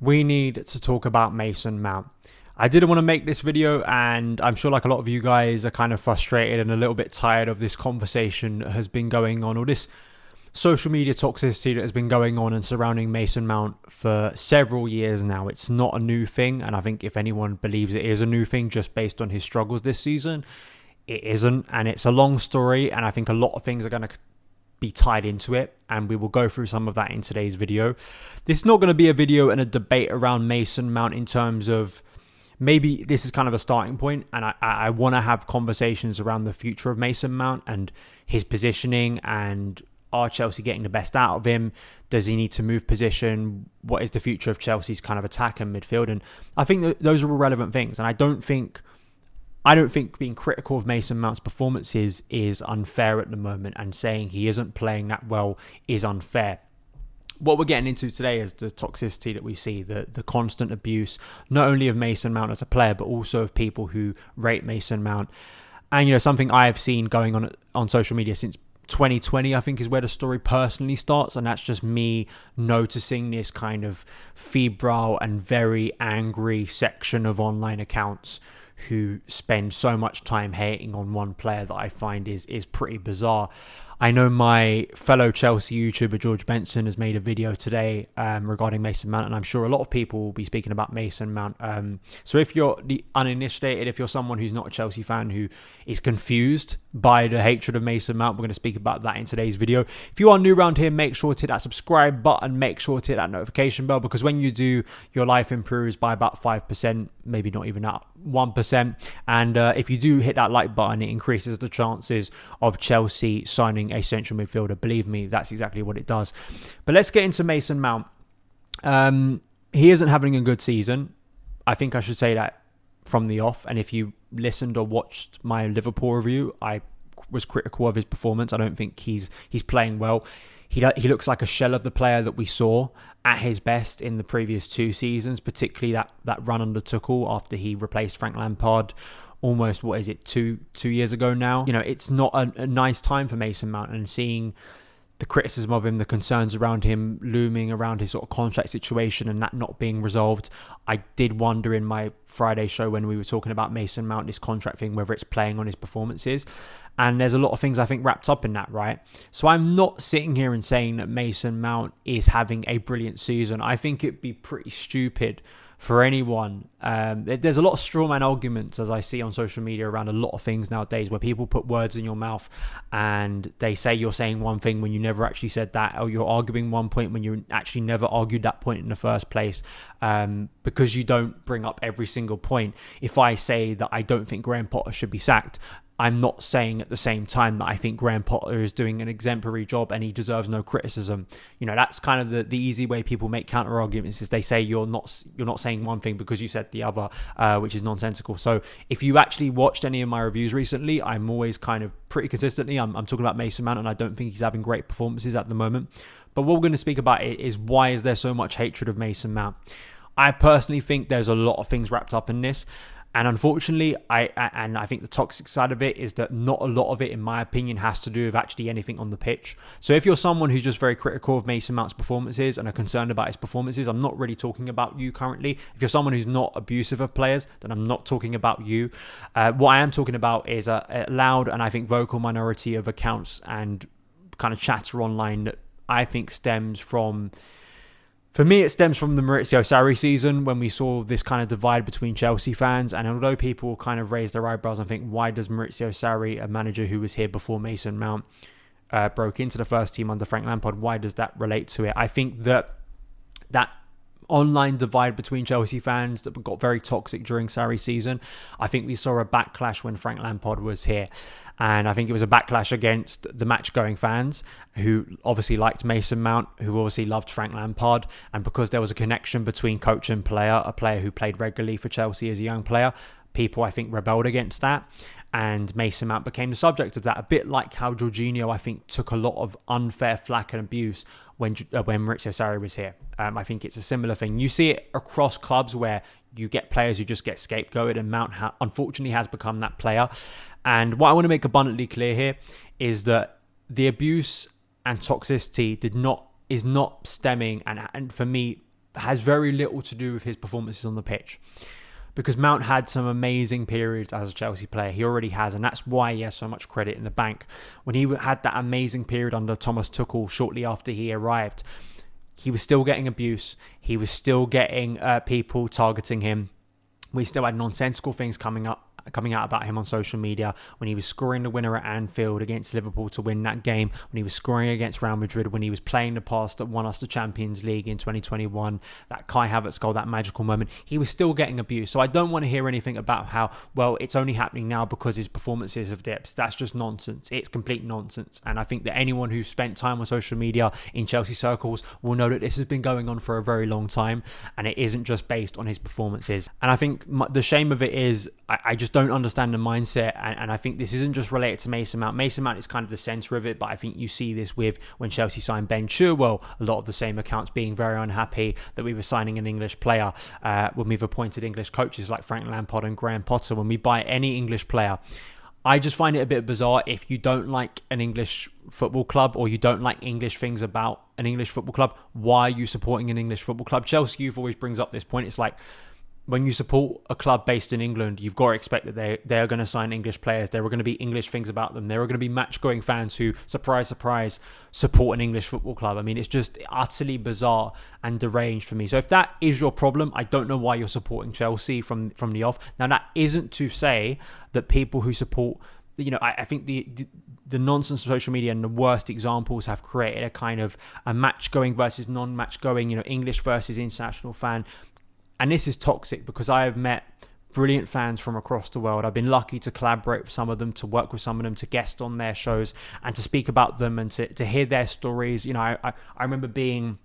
We need to talk about Mason Mount. I didn't want to make this video, and I'm sure like a lot of you guys are kind of frustrated and a little bit tired of this conversation that has been going on, or this social media toxicity that has been going on and surrounding Mason Mount for several years now. It's not a new thing, and I think if anyone believes it is a new thing just based on his struggles this season, it isn't. And it's a long story, and I think a lot of things are going to be tied into it, and we will go through some of that in today's video. This is not going to be a video and a debate around Mason Mount in terms of, maybe this is kind of a starting point, and I want to have conversations around the future of Mason Mount and his positioning, and are Chelsea getting the best out of him? Does he need to move position? What is the future of Chelsea's kind of attack and midfield? And I think that those are all relevant things, and I don't think being critical of Mason Mount's performances is unfair at the moment, and saying he isn't playing that well is unfair. What we're getting into today is the toxicity that we see, the constant abuse, not only of Mason Mount as a player, but also of people who rate Mason Mount. And, you know, something I have seen going on social media since 2020, I think, is where the story personally starts. And that's just me noticing this kind of febrile and very angry section of online accounts who spend so much time hating on one player that I find is pretty bizarre. I know my fellow Chelsea YouTuber George Benson has made a video today regarding Mason Mount, and I'm sure a lot of people will be speaking about Mason Mount. So if you're the uninitiated, if you're someone who's not a Chelsea fan who is confused by the hatred of Mason Mount, we're going to speak about that in today's video. If you are new around here, make sure to hit that subscribe button, make sure to hit that notification bell, because when you do, your life improves by about 5%, maybe not even that, 1%. And if you do hit that like button, it increases the chances of Chelsea signing a central midfielder. Believe me, that's exactly what it does. But let's get into Mason Mount. He isn't having a good season. I think I should say that from the off. And if you listened or watched my Liverpool review, I was critical of his performance. I don't think he's playing well. He looks like a shell of the player that we saw at his best in the previous two seasons, particularly that run under Tuchel after he replaced Frank Lampard almost, what is it, two years ago now. You know, it's not a nice time for Mason Mount, and seeing the criticism of him, the concerns around him looming around his sort of contract situation and that not being resolved. I did wonder in my Friday show when we were talking about Mason Mount, this contract thing, whether it's playing on his performances. And there's a lot of things I think wrapped up in that, right? So I'm not sitting here and saying that Mason Mount is having a brilliant season. I think it'd be pretty stupid for anyone. There's a lot of strawman arguments, as I see on social media, around a lot of things nowadays, where people put words in your mouth and they say you're saying one thing when you never actually said that, or you're arguing one point when you actually never argued that point in the first place, because you don't bring up every single point. If I say that I don't think Graham Potter should be sacked, I'm not saying at the same time that I think Graham Potter is doing an exemplary job and he deserves no criticism. You know, that's kind of the easy way people make counter arguments, is they say you're not saying one thing because you said the other, which is nonsensical. So if you actually watched any of my reviews recently, I'm always kind of pretty consistently, I'm talking about Mason Mount, and I don't think he's having great performances at the moment. But what we're going to speak about is why is there so much hatred of Mason Mount? I personally think there's a lot of things wrapped up in this. And unfortunately, I think the toxic side of it is that not a lot of it, in my opinion, has to do with actually anything on the pitch. So if you're someone who's just very critical of Mason Mount's performances and are concerned about his performances, I'm not really talking about you currently. If you're someone who's not abusive of players, then I'm not talking about you. What I am talking about is a loud and I think vocal minority of accounts and kind of chatter online that I think stems from... For me, it stems from the Maurizio Sarri season, when we saw this kind of divide between Chelsea fans. And although people kind of raise their eyebrows and think, why does Maurizio Sarri, a manager who was here before Mason Mount broke into the first team under Frank Lampard, why does that relate to it? I think that online divide between Chelsea fans that got very toxic during Sarri's season, I think we saw a backlash when Frank Lampard was here. And I think it was a backlash against the match-going fans who obviously liked Mason Mount, who obviously loved Frank Lampard. And because there was a connection between coach and player, a player who played regularly for Chelsea as a young player, people, I think, rebelled against that. And Mason Mount became the subject of that, a bit like how Jorginho, I think, took a lot of unfair flack and abuse when Maurizio Sarri was here. I think it's a similar thing. You see it across clubs where you get players who just get scapegoated, and Mount unfortunately has become that player. And what I want to make abundantly clear here is that the abuse and toxicity is not stemming, and for me, has very little to do with his performances on the pitch. Because Mount had some amazing periods as a Chelsea player. He already has, and that's why he has so much credit in the bank. When he had that amazing period under Thomas Tuchel shortly after he arrived, he was still getting abuse. He was still getting people targeting him. We still had nonsensical things coming out about him on social media when he was scoring the winner at Anfield against Liverpool to win that game, when he was scoring against Real Madrid, when he was playing the pass that won us the Champions League in 2021, that Kai Havertz goal, that magical moment. He was still getting abused. So I don't want to hear anything about how, well, it's only happening now because his performances have dipped. That's just nonsense. It's complete nonsense. And I think that anyone who's spent time on social media in Chelsea circles will know that this has been going on for a very long time, and it isn't just based on his performances. And I think the shame of it is I just don't understand the mindset, and I think this isn't just related to Mason Mount. Mason Mount is kind of the centre of it, but I think you see this with when Chelsea signed Ben Chilwell, a lot of the same accounts being very unhappy that we were signing an English player, when we've appointed English coaches like Frank Lampard and Graham Potter. When we buy any English player, I just find it a bit bizarre. If you don't like an English football club, or you don't like English things about an English football club, why are you supporting an English football club? Chelsea Youth always brings up this point. It's like, when you support a club based in England, you've got to expect that they're going to sign English players. There are going to be English things about them. There are going to be match-going fans who, surprise, surprise, support an English football club. I mean, it's just utterly bizarre and deranged for me. So if that is your problem, I don't know why you're supporting Chelsea from the off. Now, that isn't to say that people who support... I think the nonsense of social media and the worst examples have created a kind of a match-going versus non-match-going, English versus international fan. And this is toxic because I have met brilliant fans from across the world. I've been lucky to collaborate with some of them, to work with some of them, to guest on their shows and to speak about them and to hear their stories. I remember being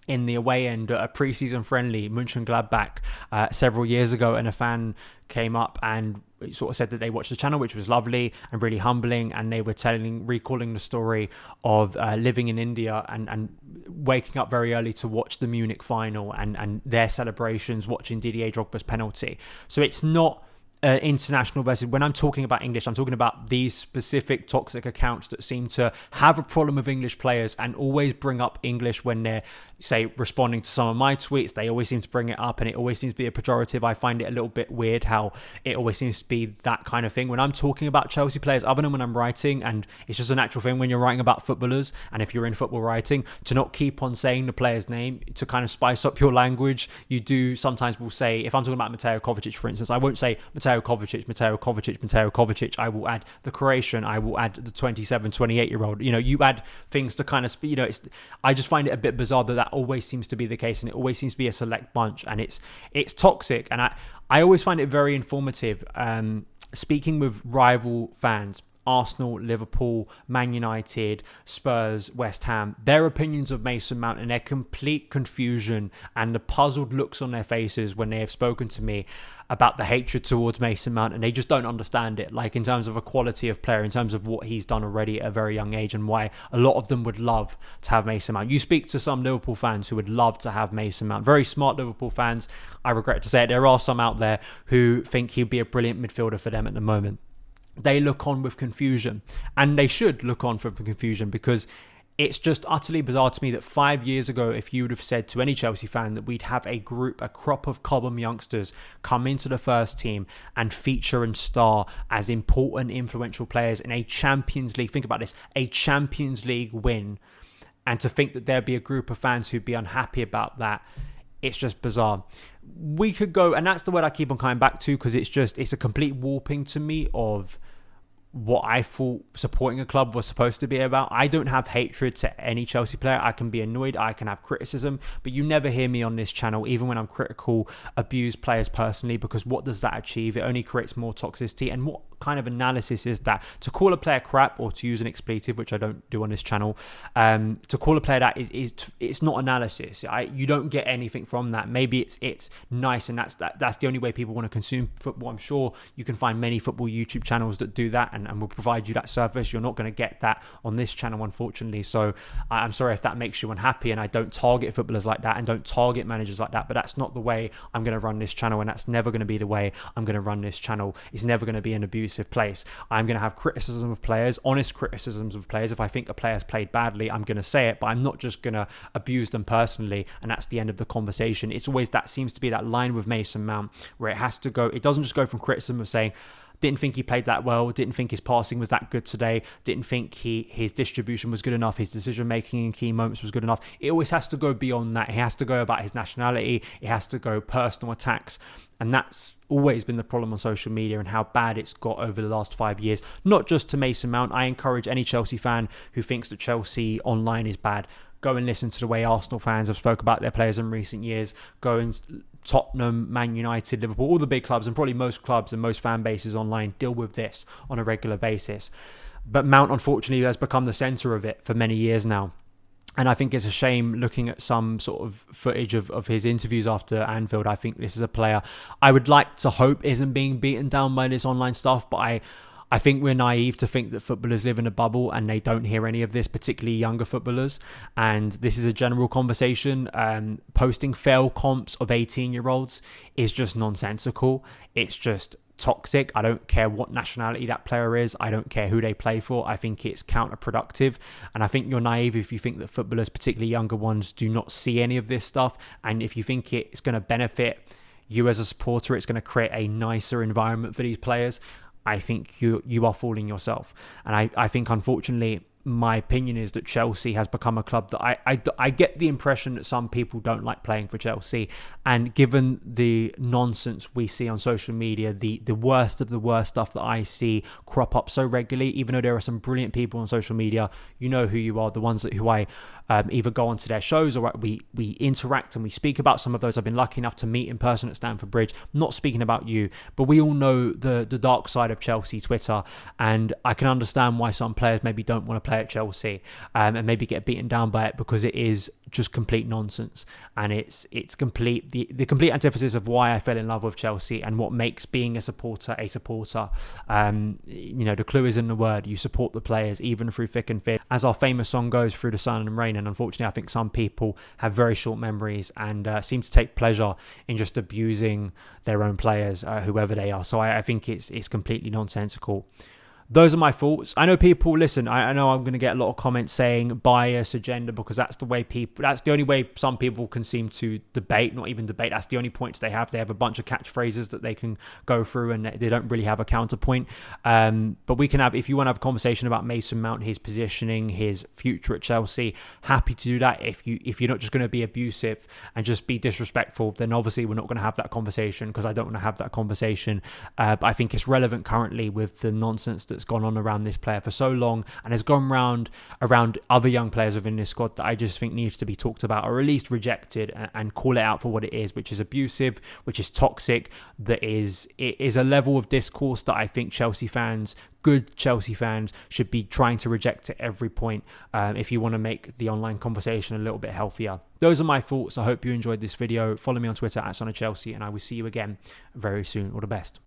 in the away end at a pre-season friendly, Mönchengladbach, several years ago, and a fan came up and sort of said that they watched the channel, which was lovely and really humbling, and they were recalling the story of living in India and waking up very early to watch the Munich final and their celebrations, watching Didier Drogba's penalty. So it's not international versus... When I'm talking about English, I'm talking about these specific toxic accounts that seem to have a problem with English players and always bring up English when they're, say, responding to some of my tweets. They always seem to bring it up, and it always seems to be a pejorative. I find it a little bit weird how it always seems to be that kind of thing when I'm talking about Chelsea players, other than when I'm writing. And it's just a natural thing when you're writing about footballers, and if you're in football writing, to not keep on saying the player's name, to kind of spice up your language. You do sometimes will say, if I'm talking about Mateo Kovacic, for instance, I won't say Mateo Kovacic. I will add the Croatian. I will add the 27, 28-year-old. You add things to kind of, I just find it a bit bizarre that always seems to be the case, and it always seems to be a select bunch, and it's toxic. And I always find it very informative speaking with rival fans. Arsenal, Liverpool, Man United, Spurs, West Ham, their opinions of Mason Mount and their complete confusion and the puzzled looks on their faces when they have spoken to me about the hatred towards Mason Mount, and they just don't understand it, like in terms of a quality of player, in terms of what he's done already at a very young age, and why a lot of them would love to have Mason Mount. You speak to some Liverpool fans who would love to have Mason Mount, very smart Liverpool fans. I regret to say it, there are some out there who think he'd be a brilliant midfielder for them at the moment. They look on with confusion, and they should look on for confusion, because it's just utterly bizarre to me that 5 years ago, if you would have said to any Chelsea fan that we'd have a crop of Cobham youngsters come into the first team and feature and star as important, influential players in a Champions League, think about this, a Champions League win, and to think that there'd be a group of fans who'd be unhappy about that, it's just bizarre. We could go, and that's the word I keep on coming back to, because it's a complete warping to me of what I thought supporting a club was supposed to be about. I don't have hatred to any Chelsea player. I can be annoyed, I can have criticism, but you never hear me on this channel, even when I'm critical, abuse players personally, because what does that achieve? It only creates more toxicity. And what kind of analysis is that? To call a player crap, or to use an expletive, which I don't do on this channel, to call a player that it's not analysis. You don't get anything from that. Maybe it's nice, and that's the only way people want to consume football. I'm sure you can find many football YouTube channels that do that and will provide you that service. You're not going to get that on this channel, unfortunately. So I'm sorry if that makes you unhappy, and I don't target footballers like that and don't target managers like that, but that's not the way I'm going to run this channel, and that's never going to be the way I'm going to run this channel. It's never going to be an abuse abusive place. I'm going to have criticism of players, honest criticisms of players. If I think a player's played badly, I'm going to say it, but I'm not just going to abuse them personally, and that's the end of the conversation. It's always that seems to be that line with Mason Mount where it has to go. It doesn't just go from criticism of saying, didn't think he played that well, didn't think his passing was that good today, didn't think his distribution was good enough, his decision making in key moments was good enough. It always has to go beyond that. He has to go about his nationality, it has to go personal attacks, and that's always been the problem on social media and how bad it's got over the last 5 years. Not just to Mason Mount. I encourage any Chelsea fan who thinks that Chelsea online is bad, go and listen to the way Arsenal fans have spoke about their players in recent years. Go and Tottenham, Man United, Liverpool, all the big clubs, and probably most clubs and most fan bases online deal with this on a regular basis. But Mount, unfortunately, has become the centre of it for many years now. And I think it's a shame looking at some sort of footage of his interviews after Anfield. I think this is a player I would like to hope isn't being beaten down by this online stuff, but I think we're naive to think that footballers live in a bubble and they don't hear any of this, particularly younger footballers. And this is a general conversation. Posting fail comps of 18-year-olds is just nonsensical. It's just toxic. I don't care what nationality that player is. I don't care who they play for. I think it's counterproductive. And I think you're naive if you think that footballers, particularly younger ones, do not see any of this stuff. And if you think it's going to benefit you as a supporter, it's going to create a nicer environment for these players, I think you are fooling yourself. And I think, unfortunately, my opinion is that Chelsea has become a club that I get the impression that some people don't like playing for Chelsea. And given the nonsense we see on social media, the worst of the worst stuff that I see crop up so regularly, even though there are some brilliant people on social media, you know who you are, the ones who I either go onto their shows or we interact and we speak about. Some of those I've been lucky enough to meet in person at Stamford Bridge. I'm not speaking about you, but we all know the dark side of Chelsea Twitter, and I can understand why some players maybe don't want to play at Chelsea and maybe get beaten down by it, because it is just complete nonsense, and it's complete the complete antithesis of why I fell in love with Chelsea and what makes being a supporter a supporter. The clue is in the word. You support the players even through thick and thin, as our famous song goes, through the sun and rain. And unfortunately, I think some people have very short memories and seem to take pleasure in just abusing their own players, whoever they are. So I think it's completely nonsensical. Those are my thoughts. I know people, listen, I know I'm going to get a lot of comments saying bias, agenda, because that's the only way some people can seem to debate, not even debate. That's the only points they have. They have a bunch of catchphrases that they can go through and they don't really have a counterpoint. But we can have, if you want to have a conversation about Mason Mount, his positioning, his future at Chelsea, happy to do that. If you're not just going to be abusive and just be disrespectful, then obviously we're not going to have that conversation, because I don't want to have that conversation. But I think it's relevant currently with the nonsense that's gone on around this player for so long and has gone around other young players within this squad, that I just think needs to be talked about, or at least rejected, and call it out for what it is, which is abusive, which is toxic, it is a level of discourse that I think Chelsea fans, good Chelsea fans, should be trying to reject at every point, if you want to make the online conversation a little bit healthier. Those are my thoughts. I hope you enjoyed this video. Follow me on Twitter at SonOfChelsea, and I will see you again very soon. All the best.